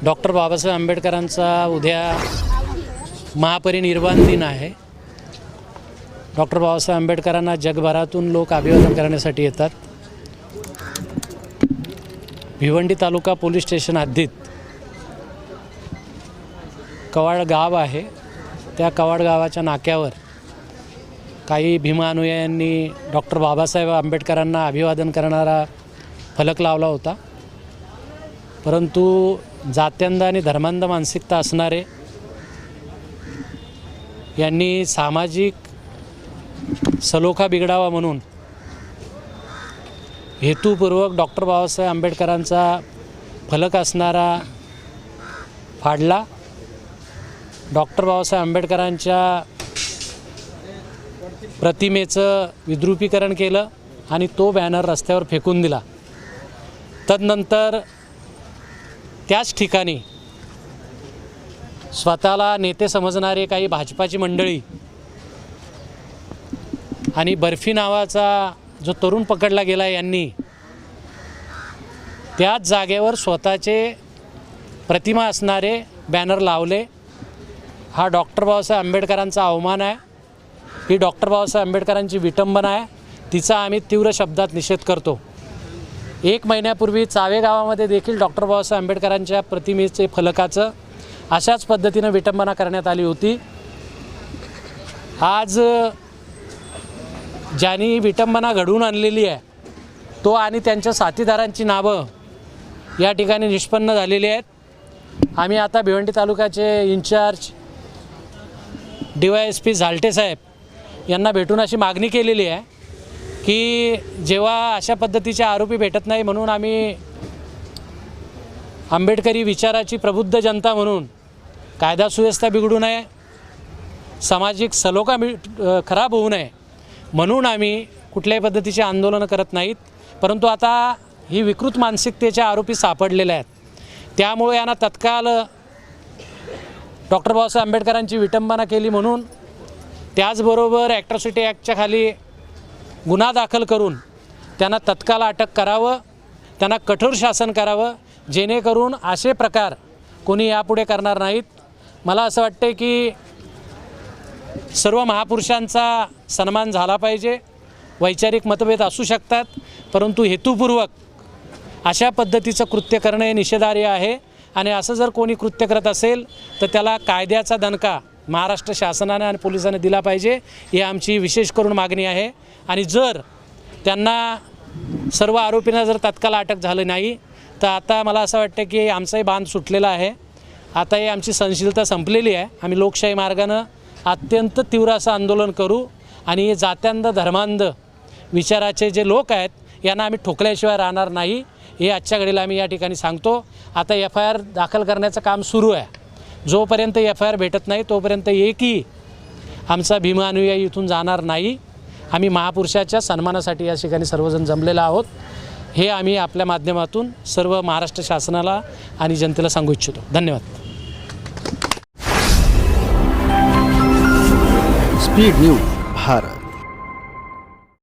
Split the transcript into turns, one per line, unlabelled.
Doctor Babasaheb आंबेडकरांचा उद्या महापरिनिर्वाण दिन आहे। डॉक्टर बाबासाहेब आंबेडकरांना जगभरातून लोक अभिवादन करण्यासाठी येतात। भिवंडी तालुका पोलीस स्टेशन हद्दीत कवाड गाव आहे। त्या कवाड गावाच्या नाक्यावर काही भीमा अनुयायांनी डॉक्टर बाबासाहेब आंबेडकरांना अभिवादन करणारा फलक लावला होता, परंतु जात्यांध आणि धर्मांध मानसिकता असणारे यांनी सामाजिक सलोखा बिघडावा म्हणून हेतुपूर्वक डॉक्टर बाबासाहेब आंबेडकरांचा फलक असणारा फाडला। डॉक्टर बाबासाहेब आंबेडकरांच्या प्रतिमेचं विद्रुपीकरण केलं आणि तो बॅनर रस्त्यावर फेकून दिला। तदनंतर त्याच ठिकाणी स्वतःला नेते समजणारे काही भाजपाची मंडळी आणि बर्फी नावाचा जो तरुण पकडला गेला यांनी त्याच जागेवर स्वतःचे प्रतिमा असणारे बॅनर लावले। हा डॉक्टर बाबासाहेब आंबेडकरांचा अवमान आहे, ही डॉक्टर बाबासाहेब आंबेडकरांची विटंबना आहे, तिचा आम्ही तीव्र शब्दात निषेध करतो। 1 महिन्यापूर्वी चावे गावामध्ये देखील डॉक्टर बाबासाहेब आंबेडकरांच्या प्रतिमेचे फलकाचं अशाच पद्धतीनं विटंबना करण्यात आली होती। आज ज्यांनी विटंबना घडवून आणलेली आहे तो आणि त्यांच्या साथीदारांची नावं या ठिकाणी निष्पन्न झालेली आहेत। आम्ही आता भिवंडी तालुक्याचे इन्चार्ज DYSP झालटे साहेब यांना भेटून अशी मागणी केलेली आहे की जेव्हा अशा पद्धतीचे आरोपी भेटत नाही म्हणून आम्ही आंबेडकरी विचाराची प्रबुद्ध जनता म्हणून कायदा सुव्यवस्था बिघडू नये, सामाजिक सलोखा खराब होऊ नये म्हणून आम्ही कुठल्याही पद्धतीचे आंदोलनं करत नाहीत। परंतु आता ही विकृत मानसिकतेचे आरोपी सापडलेले आहेत, त्यामुळे यांना तत्काळ डॉक्टर बाबासाहेब आंबेडकरांची विटंबना केली म्हणून त्याचबरोबर ॲट्रॉसिटी ॲक्टच्या खाली गुन्हा दाखल करून त्यांना तत्काळ अटक करावं, त्यांना कठोर शासन करावं, जेणेकरून असे प्रकार कोणी यापुढे करणार नाहीत। मला असं वाटते की सर्व महापुरुषांचा सन्मान झाला पाहिजे। वैचारिक मतभेद असू शकतात, परंतु हेतुपूर्वक अशा पद्धतीचं कृत्य करणे हे निषेधार्ह आहे आणि असं जर कोणी कृत्य करत असेल तर त्याला कायद्याचा दणका महाराष्ट्र शासनाने आणि पोलिसांनी दिला पाहिजे, ही आमची विशेष करून मागणी आहे। आणि जर त्यांना सर्व आरोपींना जर तत्काळ अटक झाली नाही तर आता मला असं वाटतं की आमचाही बांध सुटलेला आहे। आता ही आमची सहनशीलता संपलेली आहे। आम्ही लोकशाही मार्गानं अत्यंत तीव्र असं आंदोलन करू आणि जात्यांध धर्मांध विचाराचे जे लोक आहेत यांना आम्ही ठोकल्याशिवाय राहणार नाही, हे आजच्या घडीला आम्ही या ठिकाणी सांगतो। आता FIR दाखल करण्याचं काम सुरू आहे। जोपर्यंत FIR भेटत नाही तोपर्यंत एकही आमचा भीमा अनुयायी इथून जाणार नाही। आम्ही महापुरुषाच्या सन्मानासाठी या ठिकाणी सर्वजण जमलेलो आहोत, हे आम्ही आपल्या माध्यमातून सर्व महाराष्ट्र शासनाला आणि जनतेला सांगू इच्छितो। धन्यवाद।
Speed news Bharat.